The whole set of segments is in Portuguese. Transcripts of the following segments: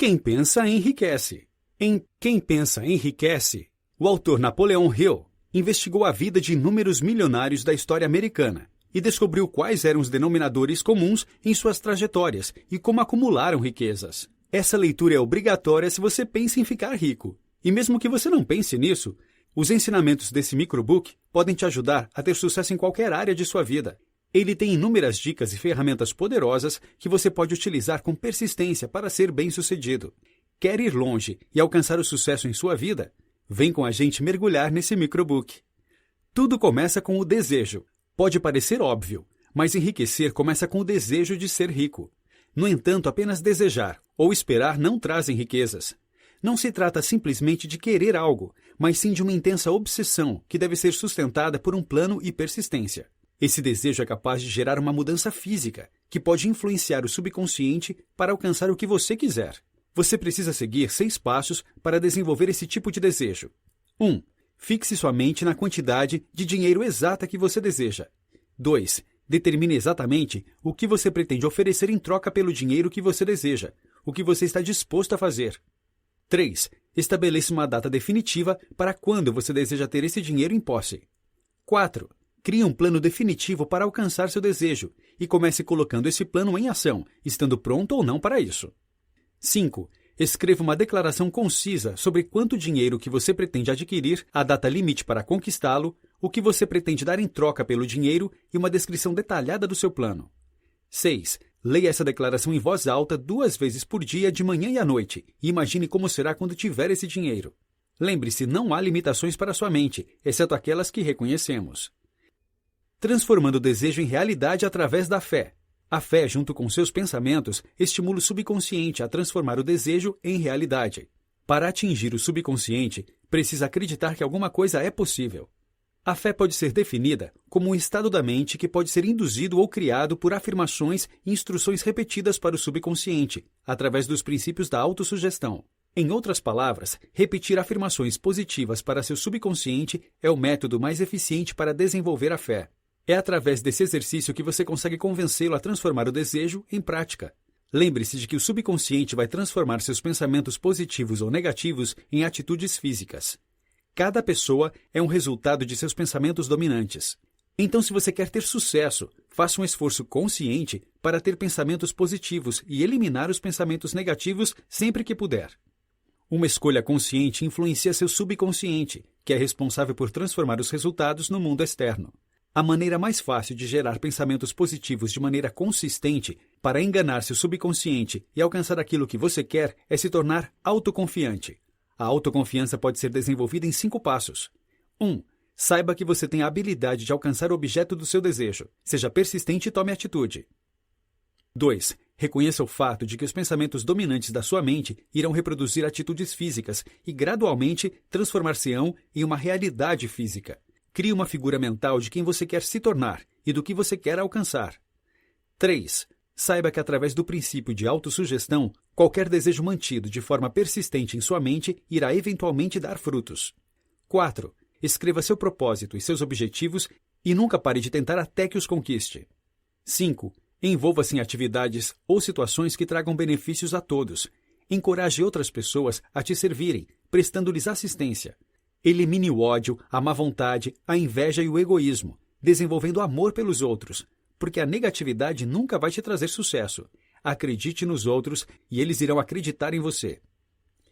Quem pensa enriquece. Em Quem Pensa Enriquece, o autor Napoleon Hill investigou a vida de inúmeros milionários da história americana e descobriu quais eram os denominadores comuns em suas trajetórias e como acumularam riquezas. Essa leitura é obrigatória se você pensa em ficar rico. E mesmo que você não pense nisso, os ensinamentos desse microbook podem te ajudar a ter sucesso em qualquer área de sua vida. Ele tem inúmeras dicas e ferramentas poderosas que você pode utilizar com persistência para ser bem-sucedido. Quer ir longe e alcançar o sucesso em sua vida? Vem com a gente mergulhar nesse microbook. Tudo começa com o desejo. Pode parecer óbvio, mas enriquecer começa com o desejo de ser rico. No entanto, apenas desejar ou esperar não trazem riquezas. Não se trata simplesmente de querer algo, mas sim de uma intensa obsessão que deve ser sustentada por um plano e persistência. Esse desejo é capaz de gerar uma mudança física, que pode influenciar o subconsciente para alcançar o que você quiser. Você precisa seguir 6 passos para desenvolver esse tipo de desejo. 1. Fixe sua mente na quantidade de dinheiro exata que você deseja. 2. Determine exatamente o que você pretende oferecer em troca pelo dinheiro que você deseja, o que você está disposto a fazer. 3. Estabeleça uma data definitiva para quando você deseja ter esse dinheiro em posse. 4. Crie um plano definitivo para alcançar seu desejo e comece colocando esse plano em ação, estando pronto ou não para isso. 5. Escreva uma declaração concisa sobre quanto dinheiro que você pretende adquirir, a data limite para conquistá-lo, o que você pretende dar em troca pelo dinheiro e uma descrição detalhada do seu plano. 6. Leia essa declaração em voz alta 2 vezes por dia, de manhã e à noite, e imagine como será quando tiver esse dinheiro. Lembre-se, não há limitações para sua mente, exceto aquelas que reconhecemos. Transformando o desejo em realidade através da fé. A fé, junto com seus pensamentos, estimula o subconsciente a transformar o desejo em realidade. Para atingir o subconsciente, precisa acreditar que alguma coisa é possível. A fé pode ser definida como um estado da mente que pode ser induzido ou criado por afirmações e instruções repetidas para o subconsciente, através dos princípios da autossugestão. Em outras palavras, repetir afirmações positivas para seu subconsciente é o método mais eficiente para desenvolver a fé. É através desse exercício que você consegue convencê-lo a transformar o desejo em prática. Lembre-se de que o subconsciente vai transformar seus pensamentos positivos ou negativos em atitudes físicas. Cada pessoa é um resultado de seus pensamentos dominantes. Então, se você quer ter sucesso, faça um esforço consciente para ter pensamentos positivos e eliminar os pensamentos negativos sempre que puder. Uma escolha consciente influencia seu subconsciente, que é responsável por transformar os resultados no mundo externo. A maneira mais fácil de gerar pensamentos positivos de maneira consistente para enganar seu subconsciente e alcançar aquilo que você quer é se tornar autoconfiante. A autoconfiança pode ser desenvolvida em 5 passos. 1. Saiba que você tem a habilidade de alcançar o objeto do seu desejo. Seja persistente e tome atitude. 2. Reconheça o fato de que os pensamentos dominantes da sua mente irão reproduzir atitudes físicas e gradualmente transformar-se-ão em uma realidade física. Crie uma figura mental de quem você quer se tornar e do que você quer alcançar. 3. Saiba que através do princípio de autossugestão, qualquer desejo mantido de forma persistente em sua mente irá eventualmente dar frutos. 4. Escreva seu propósito e seus objetivos e nunca pare de tentar até que os conquiste. 5. Envolva-se em atividades ou situações que tragam benefícios a todos. Encoraje outras pessoas a te servirem, prestando-lhes assistência. Elimine o ódio, a má vontade, a inveja e o egoísmo, desenvolvendo amor pelos outros, porque a negatividade nunca vai te trazer sucesso. Acredite nos outros e eles irão acreditar em você.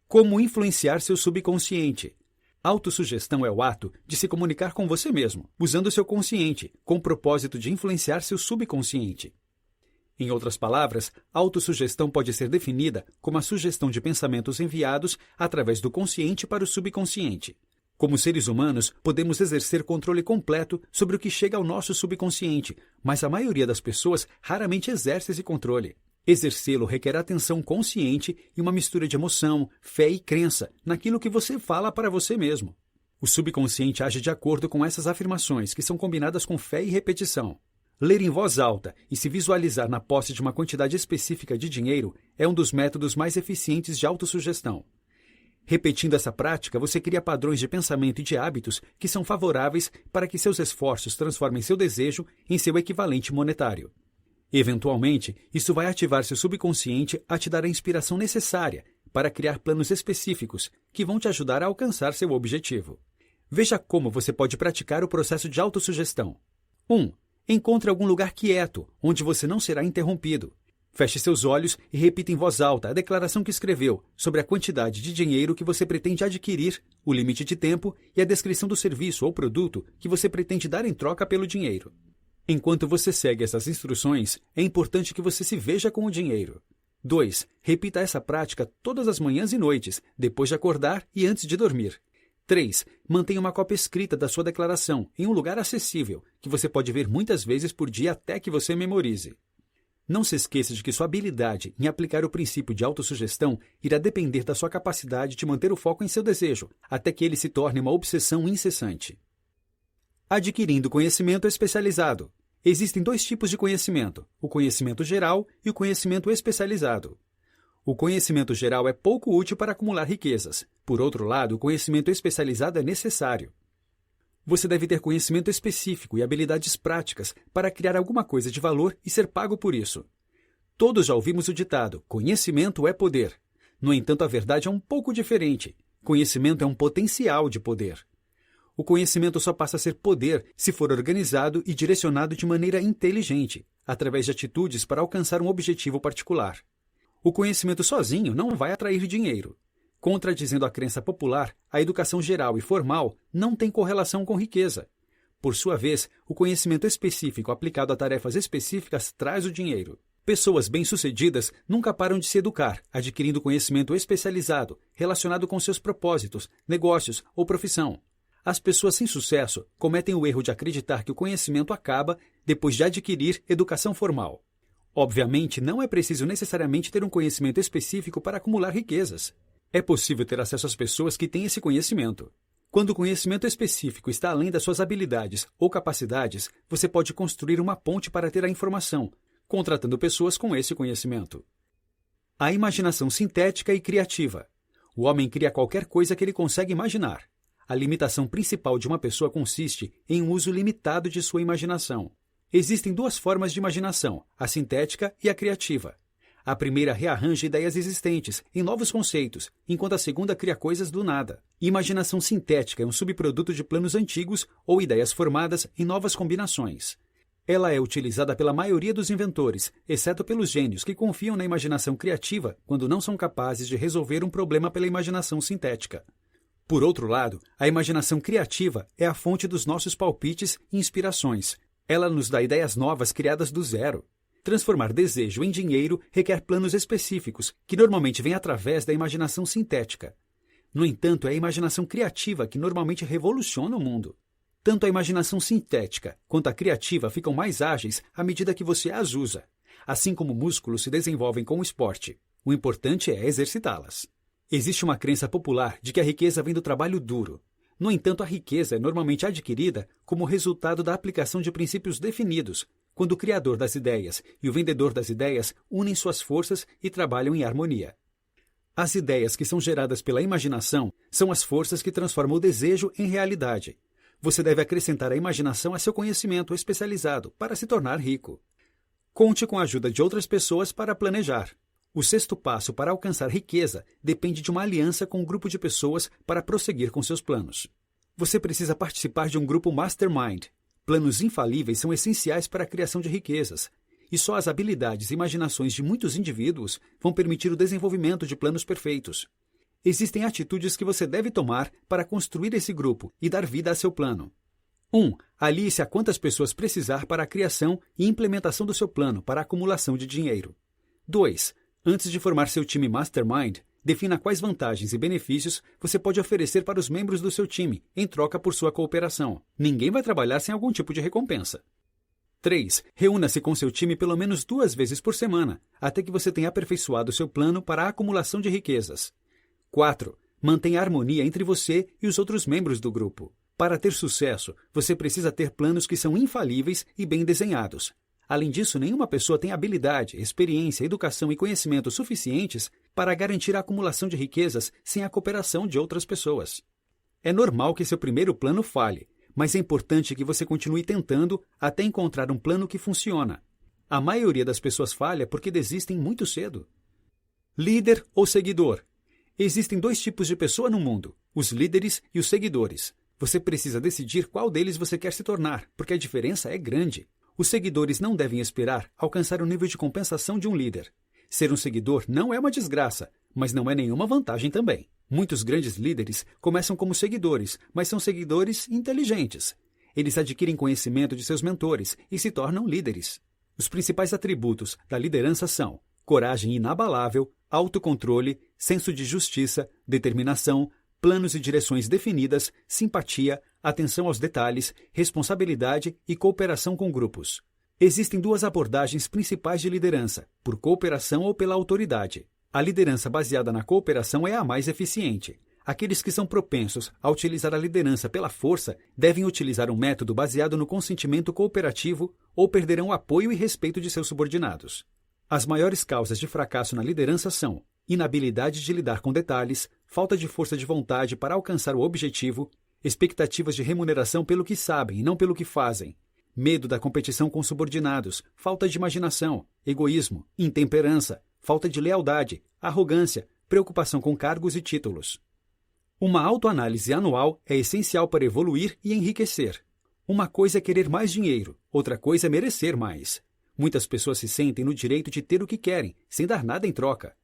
Como influenciar seu subconsciente? Autossugestão é o ato de se comunicar com você mesmo, usando seu consciente, com o propósito de influenciar seu subconsciente. Em outras palavras, autossugestão pode ser definida como a sugestão de pensamentos enviados através do consciente para o subconsciente. Como seres humanos, podemos exercer controle completo sobre o que chega ao nosso subconsciente, mas a maioria das pessoas raramente exerce esse controle. Exercê-lo requer atenção consciente e uma mistura de emoção, fé e crença naquilo que você fala para você mesmo. O subconsciente age de acordo com essas afirmações, que são combinadas com fé e repetição. Ler em voz alta e se visualizar na posse de uma quantidade específica de dinheiro é um dos métodos mais eficientes de autossugestão. Repetindo essa prática, você cria padrões de pensamento e de hábitos que são favoráveis para que seus esforços transformem seu desejo em seu equivalente monetário. Eventualmente, isso vai ativar seu subconsciente a te dar a inspiração necessária para criar planos específicos que vão te ajudar a alcançar seu objetivo. Veja como você pode praticar o processo de autossugestão. 1. Encontre algum lugar quieto, onde você não será interrompido. Feche seus olhos e repita em voz alta a declaração que escreveu sobre a quantidade de dinheiro que você pretende adquirir, o limite de tempo e a descrição do serviço ou produto que você pretende dar em troca pelo dinheiro. Enquanto você segue essas instruções, é importante que você se veja com o dinheiro. 2. Repita essa prática todas as manhãs e noites, depois de acordar e antes de dormir. 3. Mantenha uma cópia escrita da sua declaração em um lugar acessível, que você pode ver muitas vezes por dia até que você memorize. Não se esqueça de que sua habilidade em aplicar o princípio de autossugestão irá depender da sua capacidade de manter o foco em seu desejo, até que ele se torne uma obsessão incessante. Adquirindo conhecimento especializado. Existem 2 tipos de conhecimento, o conhecimento geral e o conhecimento especializado. O conhecimento geral é pouco útil para acumular riquezas. Por outro lado, o conhecimento especializado é necessário. Você deve ter conhecimento específico e habilidades práticas para criar alguma coisa de valor e ser pago por isso. Todos já ouvimos o ditado, conhecimento é poder. No entanto, a verdade é um pouco diferente. Conhecimento é um potencial de poder. O conhecimento só passa a ser poder se for organizado e direcionado de maneira inteligente, através de atitudes para alcançar um objetivo particular. O conhecimento sozinho não vai atrair dinheiro. Contradizendo a crença popular, a educação geral e formal não tem correlação com riqueza. Por sua vez, o conhecimento específico aplicado a tarefas específicas traz o dinheiro. Pessoas bem-sucedidas nunca param de se educar, adquirindo conhecimento especializado, relacionado com seus propósitos, negócios ou profissão. As pessoas sem sucesso cometem o erro de acreditar que o conhecimento acaba depois de adquirir educação formal. Obviamente, não é preciso necessariamente ter um conhecimento específico para acumular riquezas. É possível ter acesso às pessoas que têm esse conhecimento. Quando o conhecimento específico está além das suas habilidades ou capacidades, você pode construir uma ponte para ter a informação, contratando pessoas com esse conhecimento. A imaginação sintética e criativa. O homem cria qualquer coisa que ele consegue imaginar. A limitação principal de uma pessoa consiste em um uso limitado de sua imaginação. Existem 2 formas de imaginação, a sintética e a criativa. A primeira rearranja ideias existentes em novos conceitos, enquanto a segunda cria coisas do nada. Imaginação sintética é um subproduto de planos antigos ou ideias formadas em novas combinações. Ela é utilizada pela maioria dos inventores, exceto pelos gênios que confiam na imaginação criativa quando não são capazes de resolver um problema pela imaginação sintética. Por outro lado, a imaginação criativa é a fonte dos nossos palpites e inspirações. Ela nos dá ideias novas criadas do zero. Transformar desejo em dinheiro requer planos específicos, que normalmente vêm através da imaginação sintética. No entanto, é a imaginação criativa que normalmente revoluciona o mundo. Tanto a imaginação sintética quanto a criativa ficam mais ágeis à medida que você as usa, assim como músculos se desenvolvem com o esporte. O importante é exercitá-las. Existe uma crença popular de que a riqueza vem do trabalho duro. No entanto, a riqueza é normalmente adquirida como resultado da aplicação de princípios definidos, quando o criador das ideias e o vendedor das ideias unem suas forças e trabalham em harmonia. As ideias que são geradas pela imaginação são as forças que transformam o desejo em realidade. Você deve acrescentar a imaginação a seu conhecimento especializado para se tornar rico. Conte com a ajuda de outras pessoas para planejar. O 6º passo para alcançar riqueza depende de uma aliança com um grupo de pessoas para prosseguir com seus planos. Você precisa participar de um grupo mastermind. Planos infalíveis são essenciais para a criação de riquezas, e só as habilidades e imaginações de muitos indivíduos vão permitir o desenvolvimento de planos perfeitos. Existem atitudes que você deve tomar para construir esse grupo e dar vida a seu plano. 1. Alie-se a quantas pessoas precisar para a criação e implementação do seu plano para a acumulação de dinheiro. 2. Antes de formar seu time Mastermind, defina quais vantagens e benefícios você pode oferecer para os membros do seu time em troca por sua cooperação. Ninguém vai trabalhar sem algum tipo de recompensa. 3. Reúna-se com seu time pelo menos 2 vezes por semana, até que você tenha aperfeiçoado seu plano para a acumulação de riquezas. 4. Mantenha a harmonia entre você e os outros membros do grupo. Para ter sucesso, você precisa ter planos que são infalíveis e bem desenhados. Além disso, nenhuma pessoa tem habilidade, experiência, educação e conhecimento suficientes para garantir a acumulação de riquezas sem a cooperação de outras pessoas. É normal que seu primeiro plano falhe, mas é importante que você continue tentando até encontrar um plano que funciona. A maioria das pessoas falha porque desistem muito cedo. Líder ou seguidor? Existem dois tipos de pessoa no mundo, os líderes e os seguidores. Você precisa decidir qual deles você quer se tornar, porque a diferença é grande. Os seguidores não devem esperar alcançar o nível de compensação de um líder. Ser um seguidor não é uma desgraça, mas não é nenhuma vantagem também. Muitos grandes líderes começam como seguidores, mas são seguidores inteligentes. Eles adquirem conhecimento de seus mentores e se tornam líderes. Os principais atributos da liderança são coragem inabalável, autocontrole, senso de justiça, determinação, planos e direções definidas, simpatia, atenção aos detalhes, responsabilidade e cooperação com grupos. Existem duas abordagens principais de liderança, por cooperação ou pela autoridade. A liderança baseada na cooperação é a mais eficiente. Aqueles que são propensos a utilizar a liderança pela força devem utilizar um método baseado no consentimento cooperativo ou perderão o apoio e respeito de seus subordinados. As maiores causas de fracasso na liderança são inabilidade de lidar com detalhes, falta de força de vontade para alcançar o objetivo, expectativas de remuneração pelo que sabem e não pelo que fazem, medo da competição com subordinados, falta de imaginação, egoísmo, intemperança, falta de lealdade, arrogância, preocupação com cargos e títulos. Uma autoanálise anual é essencial para evoluir e enriquecer. Uma coisa é querer mais dinheiro, outra coisa é merecer mais. Muitas pessoas se sentem no direito de ter o que querem, sem dar nada em troca.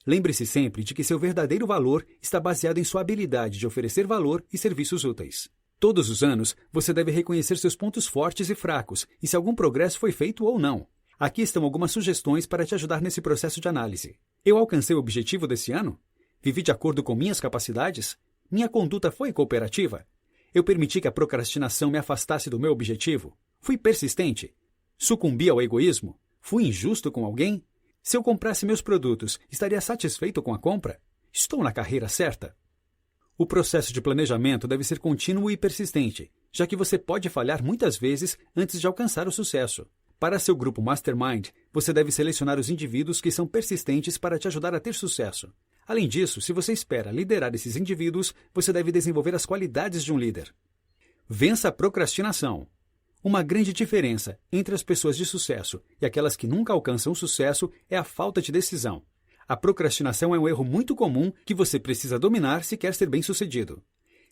Lembre-se sempre de que seu verdadeiro valor está baseado em sua habilidade de oferecer valor e serviços úteis. Todos os anos, você deve reconhecer seus pontos fortes e fracos e se algum progresso foi feito ou não. Aqui estão algumas sugestões para te ajudar nesse processo de análise. Eu alcancei o objetivo desse ano? Vivi de acordo com minhas capacidades? Minha conduta foi cooperativa? Eu permiti que a procrastinação me afastasse do meu objetivo? Fui persistente? Sucumbi ao egoísmo? Fui injusto com alguém? Se eu comprasse meus produtos, estaria satisfeito com a compra? Estou na carreira certa? O processo de planejamento deve ser contínuo e persistente, já que você pode falhar muitas vezes antes de alcançar o sucesso. Para seu grupo Mastermind, você deve selecionar os indivíduos que são persistentes para te ajudar a ter sucesso. Além disso, se você espera liderar esses indivíduos, você deve desenvolver as qualidades de um líder. Vença a procrastinação. Uma grande diferença entre as pessoas de sucesso e aquelas que nunca alcançam o sucesso é a falta de decisão. A procrastinação é um erro muito comum que você precisa dominar se quer ser bem-sucedido.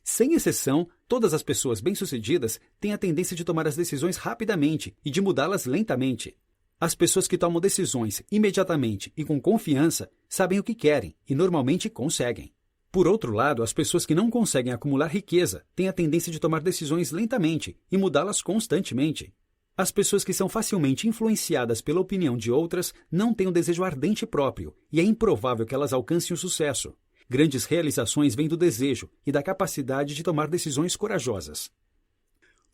Sem exceção, todas as pessoas bem-sucedidas têm a tendência de tomar as decisões rapidamente e de mudá-las lentamente. As pessoas que tomam decisões imediatamente e com confiança sabem o que querem e normalmente conseguem. Por outro lado, as pessoas que não conseguem acumular riqueza têm a tendência de tomar decisões lentamente e mudá-las constantemente. As pessoas que são facilmente influenciadas pela opinião de outras não têm um desejo ardente próprio e é improvável que elas alcancem o sucesso. Grandes realizações vêm do desejo e da capacidade de tomar decisões corajosas.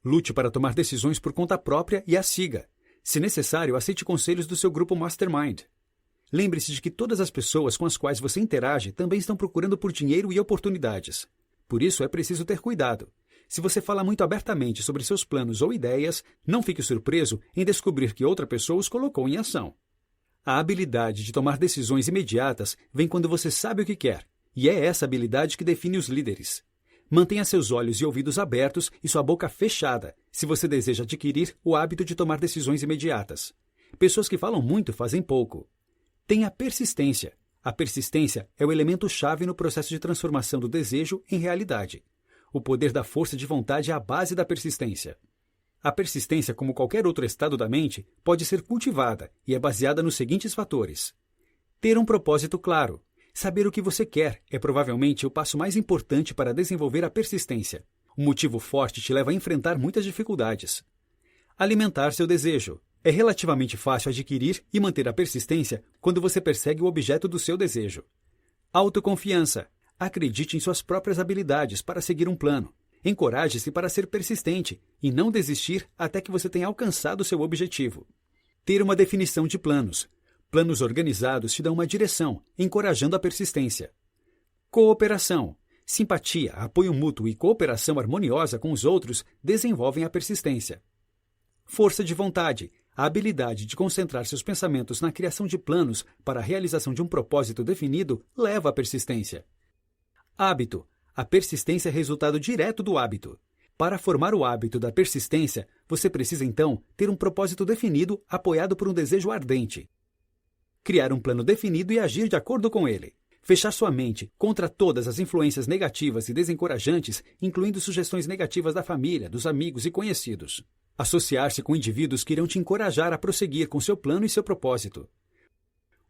Lute para tomar decisões por conta própria e as siga. Se necessário, aceite conselhos do seu grupo Mastermind. Lembre-se de que todas as pessoas com as quais você interage também estão procurando por dinheiro e oportunidades. Por isso, é preciso ter cuidado. Se você fala muito abertamente sobre seus planos ou ideias, não fique surpreso em descobrir que outra pessoa os colocou em ação. A habilidade de tomar decisões imediatas vem quando você sabe o que quer, e é essa habilidade que define os líderes. Mantenha seus olhos e ouvidos abertos e sua boca fechada, se você deseja adquirir o hábito de tomar decisões imediatas. Pessoas que falam muito fazem pouco. Tenha persistência. A persistência é o elemento-chave no processo de transformação do desejo em realidade. O poder da força de vontade é a base da persistência. A persistência, como qualquer outro estado da mente, pode ser cultivada e é baseada nos seguintes fatores. Ter um propósito claro. Saber o que você quer é provavelmente o passo mais importante para desenvolver a persistência. Um motivo forte te leva a enfrentar muitas dificuldades. Alimentar seu desejo. É relativamente fácil adquirir e manter a persistência quando você persegue o objeto do seu desejo. Autoconfiança. Acredite em suas próprias habilidades para seguir um plano. Encoraje-se para ser persistente e não desistir até que você tenha alcançado seu objetivo. Ter uma definição de planos. Planos organizados te dão uma direção, encorajando a persistência. Cooperação. Simpatia, apoio mútuo e cooperação harmoniosa com os outros desenvolvem a persistência. Força de vontade. A habilidade de concentrar seus pensamentos na criação de planos para a realização de um propósito definido leva à persistência. Hábito. A persistência é resultado direto do hábito. Para formar o hábito da persistência, você precisa então ter um propósito definido apoiado por um desejo ardente. Criar um plano definido e agir de acordo com ele. Fechar sua mente contra todas as influências negativas e desencorajantes, incluindo sugestões negativas da família, dos amigos e conhecidos. Associar-se com indivíduos que irão te encorajar a prosseguir com seu plano e seu propósito.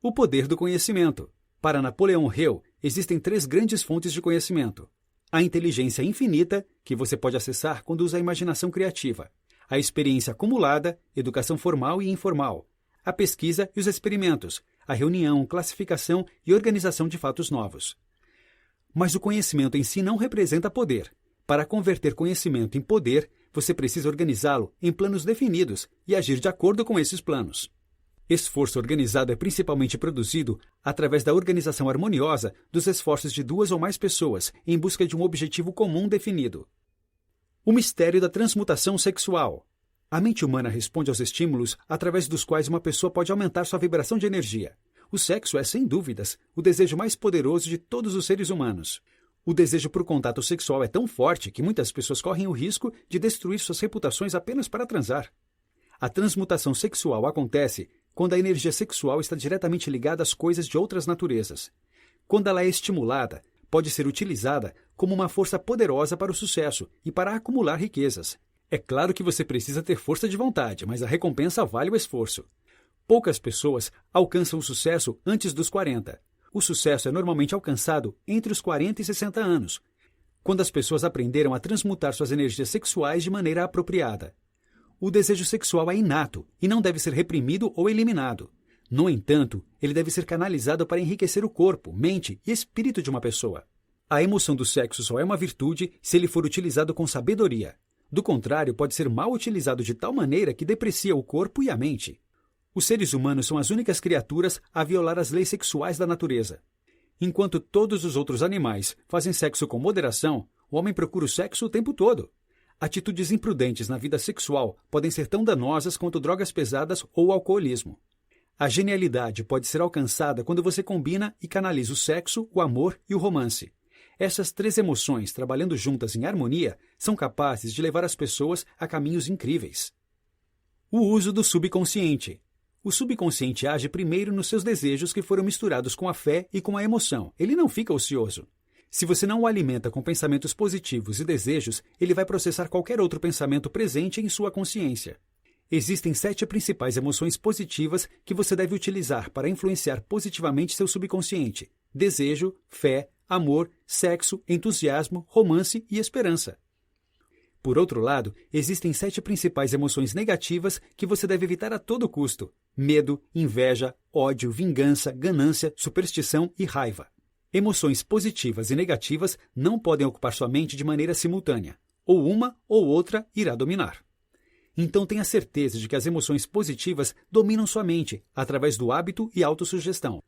O poder do conhecimento. Para Napoleão Hill, existem 3 grandes fontes de conhecimento. A inteligência infinita, que você pode acessar quando usa a imaginação criativa. A experiência acumulada, educação formal e informal. A pesquisa e os experimentos, a reunião, classificação e organização de fatos novos. Mas o conhecimento em si não representa poder. Para converter conhecimento em poder, você precisa organizá-lo em planos definidos e agir de acordo com esses planos. Esforço organizado é principalmente produzido através da organização harmoniosa dos esforços de 2 ou mais pessoas em busca de um objetivo comum definido. O mistério da transmutação sexual. A mente humana responde aos estímulos através dos quais uma pessoa pode aumentar sua vibração de energia. O sexo é, sem dúvidas, o desejo mais poderoso de todos os seres humanos. O desejo por contato sexual é tão forte que muitas pessoas correm o risco de destruir suas reputações apenas para transar. A transmutação sexual acontece quando a energia sexual está diretamente ligada às coisas de outras naturezas. Quando ela é estimulada, pode ser utilizada como uma força poderosa para o sucesso e para acumular riquezas. É claro que você precisa ter força de vontade, mas a recompensa vale o esforço. Poucas pessoas alcançam o sucesso antes dos 40. O sucesso é normalmente alcançado entre os 40 e 60 anos, quando as pessoas aprenderam a transmutar suas energias sexuais de maneira apropriada. O desejo sexual é inato e não deve ser reprimido ou eliminado. No entanto, ele deve ser canalizado para enriquecer o corpo, mente e espírito de uma pessoa. A emoção do sexo só é uma virtude se ele for utilizado com sabedoria. Do contrário, pode ser mal utilizado de tal maneira que deprecia o corpo e a mente. Os seres humanos são as únicas criaturas a violar as leis sexuais da natureza. Enquanto todos os outros animais fazem sexo com moderação, o homem procura o sexo o tempo todo. Atitudes imprudentes na vida sexual podem ser tão danosas quanto drogas pesadas ou o alcoolismo. A genialidade pode ser alcançada quando você combina e canaliza o sexo, o amor e o romance. Essas 3 emoções, trabalhando juntas em harmonia, são capazes de levar as pessoas a caminhos incríveis. O uso do subconsciente. O subconsciente age primeiro nos seus desejos que foram misturados com a fé e com a emoção. Ele não fica ocioso. Se você não o alimenta com pensamentos positivos e desejos, ele vai processar qualquer outro pensamento presente em sua consciência. Existem 7 principais emoções positivas que você deve utilizar para influenciar positivamente seu subconsciente: desejo, fé, amor, sexo, entusiasmo, romance e esperança. Por outro lado, existem 7 principais emoções negativas que você deve evitar a todo custo: medo, inveja, ódio, vingança, ganância, superstição e raiva. Emoções positivas e negativas não podem ocupar sua mente de maneira simultânea. Ou uma ou outra irá dominar. Então tenha certeza de que as emoções positivas dominam sua mente através do hábito e autossugestão.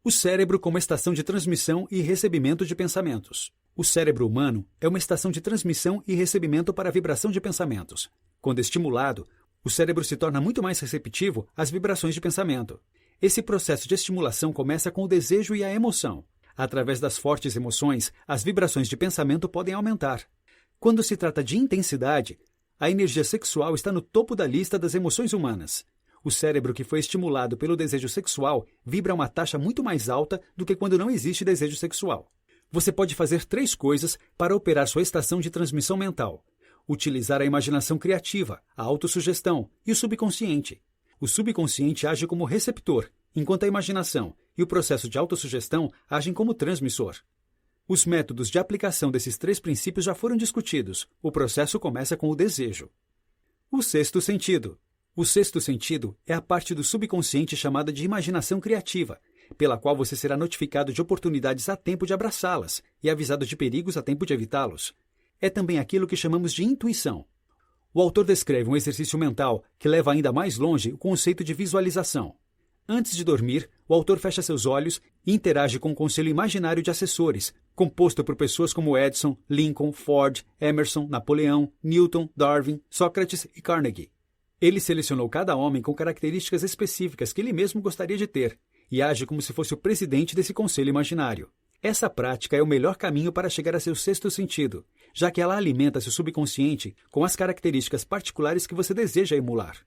O cérebro como estação de transmissão e recebimento de pensamentos. O cérebro humano é uma estação de transmissão e recebimento para a vibração de pensamentos. Quando estimulado, o cérebro se torna muito mais receptivo às vibrações de pensamento. Esse processo de estimulação começa com o desejo e a emoção. Através das fortes emoções, as vibrações de pensamento podem aumentar. Quando se trata de intensidade, a energia sexual está no topo da lista das emoções humanas. O cérebro que foi estimulado pelo desejo sexual vibra a uma taxa muito mais alta do que quando não existe desejo sexual. Você pode fazer 3 coisas para operar sua estação de transmissão mental: utilizar a imaginação criativa, a autossugestão e o subconsciente. O subconsciente age como receptor, enquanto a imaginação e o processo de autossugestão agem como transmissor. Os métodos de aplicação desses 3 princípios já foram discutidos. O processo começa com o desejo. O sexto sentido. O sexto sentido é a parte do subconsciente chamada de imaginação criativa, pela qual você será notificado de oportunidades a tempo de abraçá-las e avisado de perigos a tempo de evitá-los. É também aquilo que chamamos de intuição. O autor descreve um exercício mental que leva ainda mais longe o conceito de visualização. Antes de dormir, o autor fecha seus olhos e interage com um conselho imaginário de assessores, composto por pessoas como Edison, Lincoln, Ford, Emerson, Napoleão, Newton, Darwin, Sócrates e Carnegie. Ele selecionou cada homem com características específicas que ele mesmo gostaria de ter e age como se fosse o presidente desse conselho imaginário. Essa prática é o melhor caminho para chegar a seu sexto sentido, já que ela alimenta seu subconsciente com as características particulares que você deseja emular.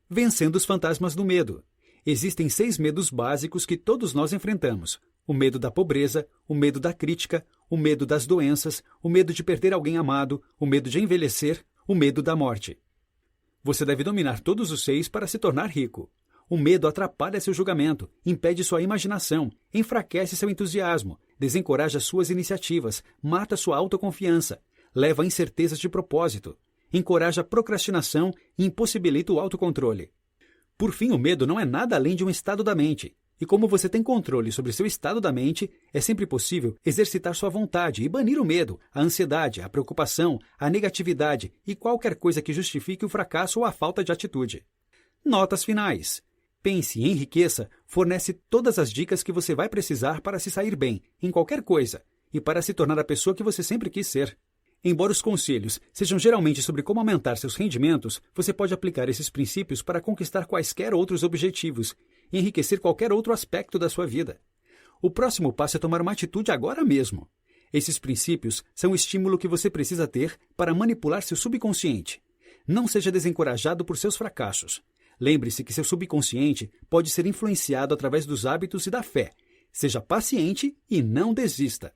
Vencendo os fantasmas do medo. Existem 6 medos básicos que todos nós enfrentamos. o medo da pobreza, o medo da crítica, o medo das doenças, o medo de perder alguém amado, o medo de envelhecer, o medo da morte. Você deve dominar todos os 6 para se tornar rico. O medo atrapalha seu julgamento, impede sua imaginação, enfraquece seu entusiasmo, desencoraja suas iniciativas, mata sua autoconfiança, leva a incertezas de propósito, encoraja a procrastinação e impossibilita o autocontrole. Por fim, o medo não é nada além de um estado da mente. E como você tem controle sobre seu estado da mente, é sempre possível exercitar sua vontade e banir o medo, a ansiedade, a preocupação, a negatividade e qualquer coisa que justifique o fracasso ou a falta de atitude. Notas finais. Pense e Enriqueça fornece todas as dicas que você vai precisar para se sair bem, em qualquer coisa, e para se tornar a pessoa que você sempre quis ser. Embora os conselhos sejam geralmente sobre como aumentar seus rendimentos, você pode aplicar esses princípios para conquistar quaisquer outros objetivos e enriquecer qualquer outro aspecto da sua vida. O próximo passo é tomar uma atitude agora mesmo. Esses princípios são o estímulo que você precisa ter para manipular seu subconsciente. Não seja desencorajado por seus fracassos. Lembre-se que seu subconsciente pode ser influenciado através dos hábitos e da fé. Seja paciente e não desista.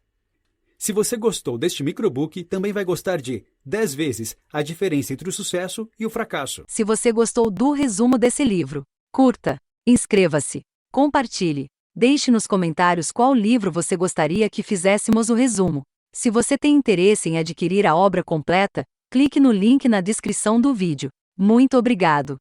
Se você gostou deste microbook, também vai gostar de 10 vezes a diferença entre o sucesso e o fracasso. Se você gostou do resumo desse livro, curta, inscreva-se, compartilhe, deixe nos comentários qual livro você gostaria que fizéssemos o resumo. Se você tem interesse em adquirir a obra completa, clique no link na descrição do vídeo. Muito obrigado!